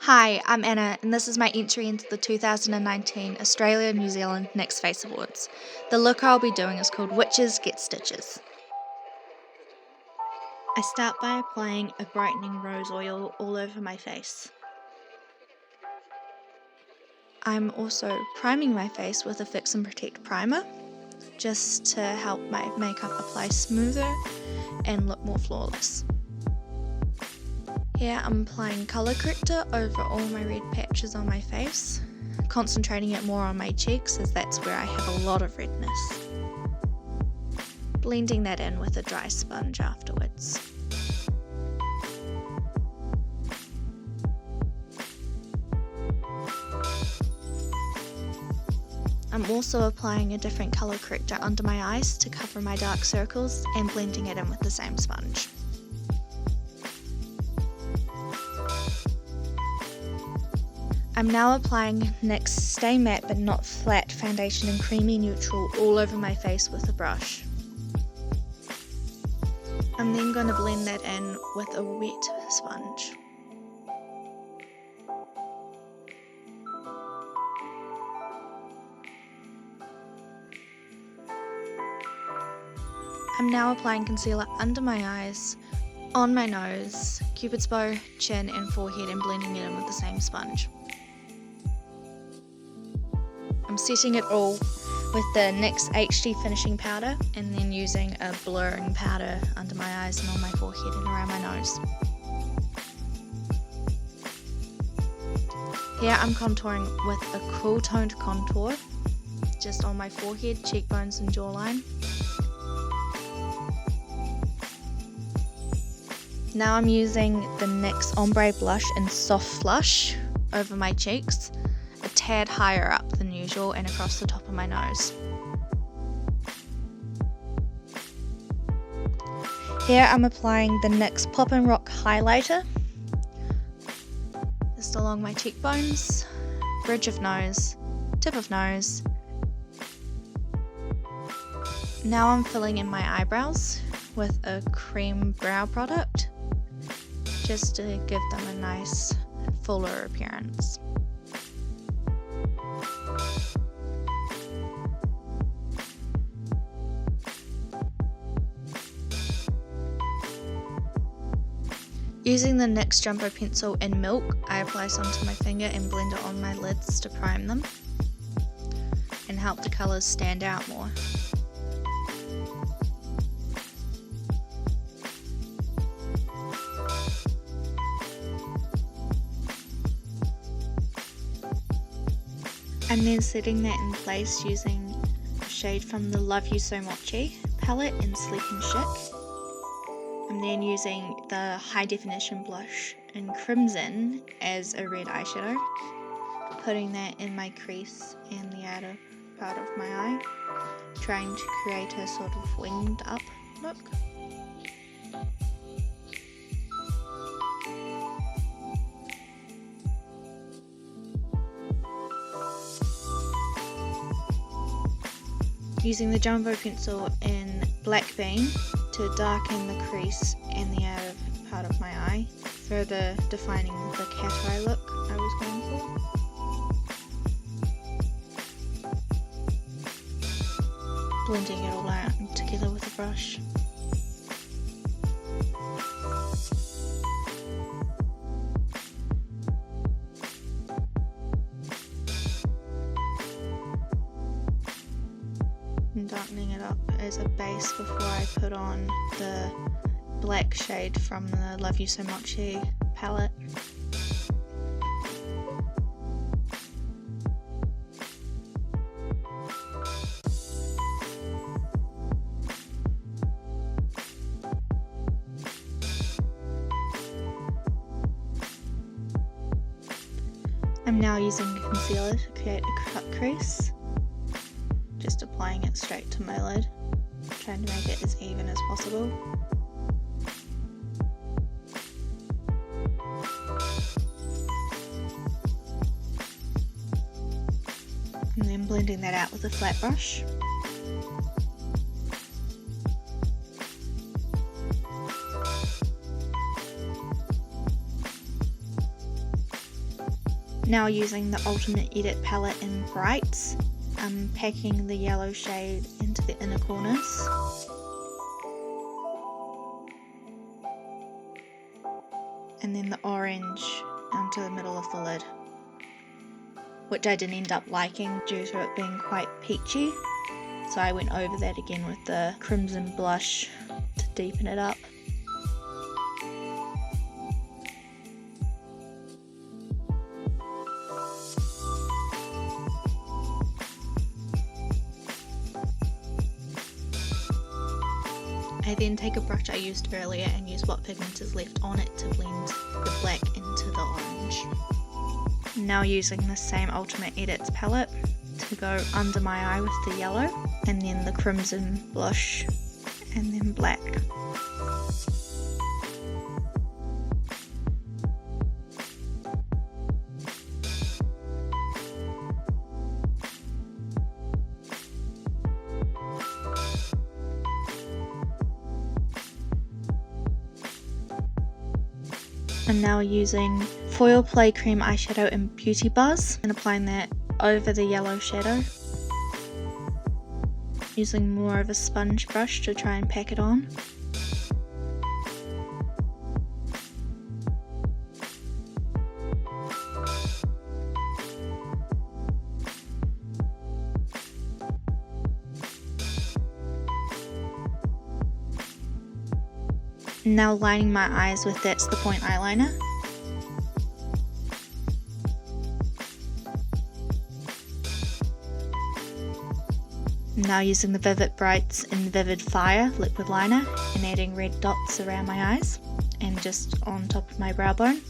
Hi, I'm Anna, and this is my entry into the 2019 Australia New Zealand Nyx Face Awards. The look I'll be doing is called Witches Get Stitches. I start by applying a brightening rose oil all over my face. I'm also priming my face with a Fix and Protect primer, just to help my makeup apply smoother and look more flawless. Here I'm applying colour corrector over all my red patches on my face, concentrating it more on my cheeks as that's where I have a lot of redness. Blending that in with a dry sponge afterwards. I'm also applying a different colour corrector under my eyes to cover my dark circles and blending it in with the same sponge. I'm now applying NYX Stay Matte but Not Flat foundation in Creamy Neutral all over my face with a brush. I'm then going to blend that in with a wet sponge. I'm now applying concealer under my eyes, on my nose, cupid's bow, chin and forehead and blending it in with the same sponge. I'm setting it all with the NYX HD finishing powder and then using a blurring powder under my eyes and on my forehead and around my nose. Here I'm contouring with a cool toned contour just on my forehead, cheekbones and jawline. Now I'm using the NYX Ombre Blush in Soft Flush over my cheeks, a tad higher up than usual and across the top of my nose. Here I'm applying the NYX Pop and Rock Highlighter, just along my cheekbones, bridge of nose, tip of nose. Now I'm filling in my eyebrows with a cream brow product, just to give them a nice fuller appearance. Using the NYX Jumbo Pencil in Milk, I apply some to my finger and blend it on my lids to prime them and help the colours stand out more. I'm then setting that in place using a shade from the Love You So Much palette in Sleek and Chic. I'm then using the High Definition blush in Crimson as a red eyeshadow, putting that in my crease and the outer part of my eye, trying to create a sort of winged up look. Using the Jumbo Pencil in Black Bean to darken the crease and the outer part of my eye, further defining the cat eye look I was going for. Blending it all out together with a brush. And darkening it up as a base before I put on the black shade from the Love You So Much palette. I'm now using a concealer to create a cut crease. Just applying it straight to my lid, trying to make it as even as possible. And then blending that out with a flat brush. Now using the Ultimate Edit palette in Brights, I'm packing the yellow shade into the inner corners. And then the orange onto the middle of the lid, which I didn't end up liking due to it being quite peachy. So I went over that again with the crimson blush to deepen it up. I then take a brush I used earlier and use what pigment is left on it to blend the black into the orange. Now using the same Ultimate Edits palette to go under my eye with the yellow, and then the crimson blush, and then black. I'm now using Foil Play Cream eyeshadow in Beauty Buzz and applying that over the yellow shadow. Using more of a sponge brush to try and pack it on. Now lining my eyes with That's the Point eyeliner. Now using the Vivid Brights in Vivid Fire liquid liner and adding red dots around my eyes and just on top of my brow bone.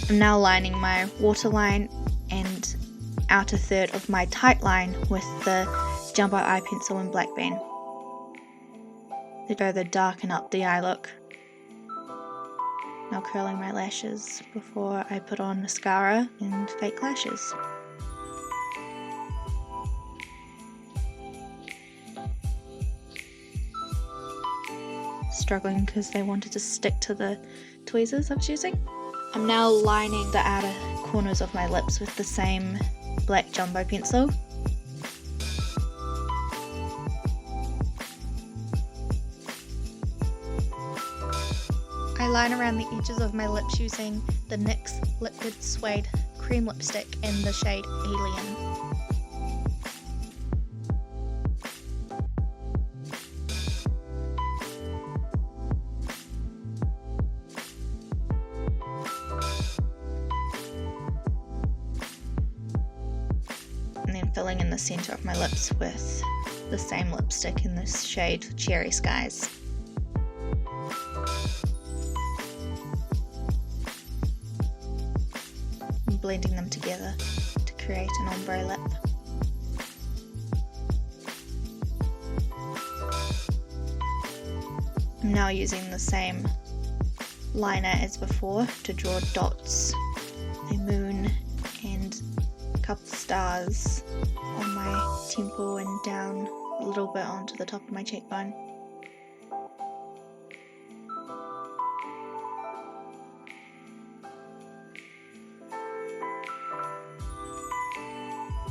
I'm now lining my waterline and outer third of my tight line with the Jumbo Eye Pencil in Black Bean to further darken up the eye look. Now curling my lashes before I put on mascara and fake lashes. Struggling because they wanted to stick to the tweezers I was using. I'm now lining the outer corners of my lips with the same black Jumbo pencil. I line around the edges of my lips using the NYX Liquid Suede Cream Lipstick in the shade Alien. And then filling in the center of my lips with the same lipstick in this shade Cherry Skies. And blending them together to create an ombre lip. I'm now using the same liner as before to draw dots, a moon and a couple stars on my temple and down a little bit onto the top of my cheekbone.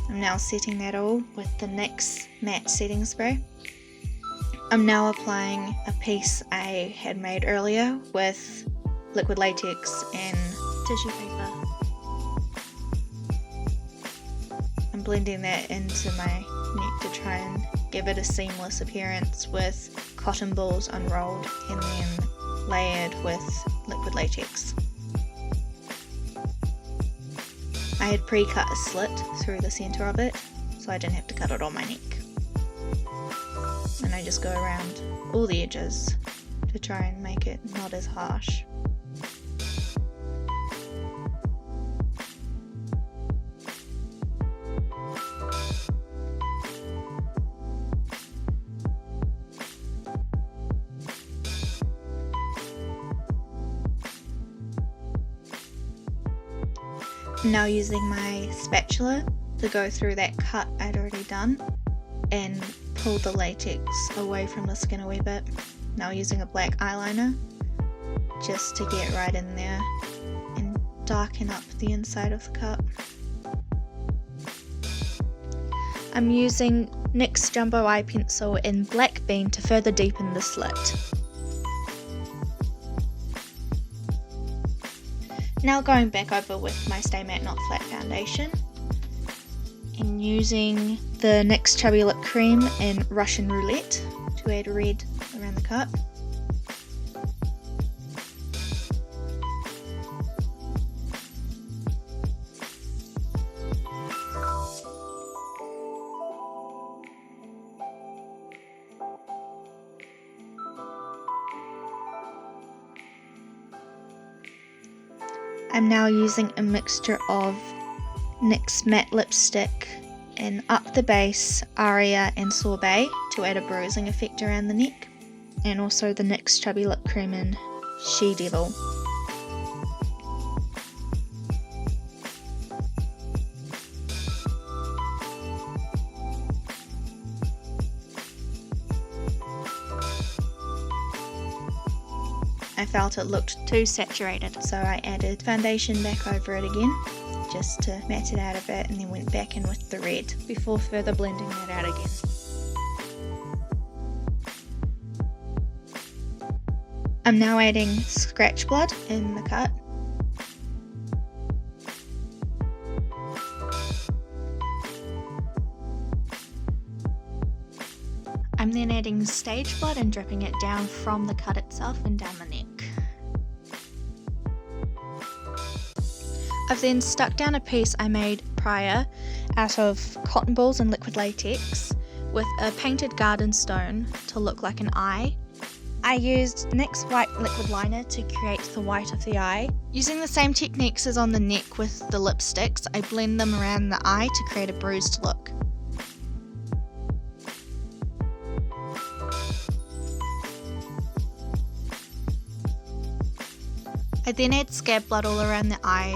I'm now setting that all with the NYX matte setting spray. I'm now applying a piece I had made earlier with liquid latex and tissue paper. I'm blending that into my neck to try and give it a seamless appearance with cotton balls unrolled and then layered with liquid latex. I had pre-cut a slit through the center of it, so I didn't have to cut it on my neck. And I just go around all the edges to try and make it not as harsh. I'm now using my spatula to go through that cut I'd already done and pull the latex away from the skin a wee bit. Now using a black eyeliner just to get right in there and darken up the inside of the cup. I'm using NYX Jumbo Eye Pencil in Black Bean to further deepen the slit. Now going back over with my Stay Matte Not Flat foundation and using the NYX Chubby Lip Cream in Russian Roulette to add red around the cup. I'm now using a mixture of NYX Matte Lipstick in Up the Base, Aria and Sorbet to add a bruising effect around the neck, and also the NYX Chubby Lip Cream in She Devil. I felt it looked too saturated, so I added foundation back over it again just to matte it out a bit, and then went back in with the red before further blending that out again. I'm now adding scratch blood in the cut. I'm then adding stage blood and dripping it down from the cut itself and down the neck. I've then stuck down a piece I made prior out of cotton balls and liquid latex with a painted garden stone to look like an eye. I used NYX white liquid liner to create the white of the eye. Using the same techniques as on the neck with the lipsticks, I blend them around the eye to create a bruised look. I then add scab blood all around the eye.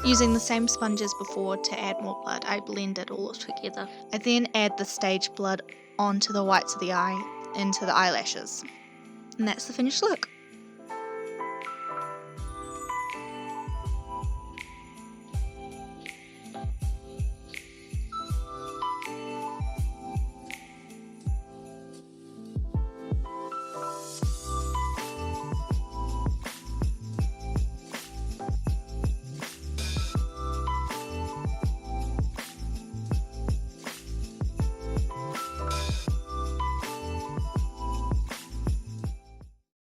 Using the same sponge as before to add more blood, I blend it all together. I then add the stage blood onto the whites of the eye into the eyelashes. And that's the finished look.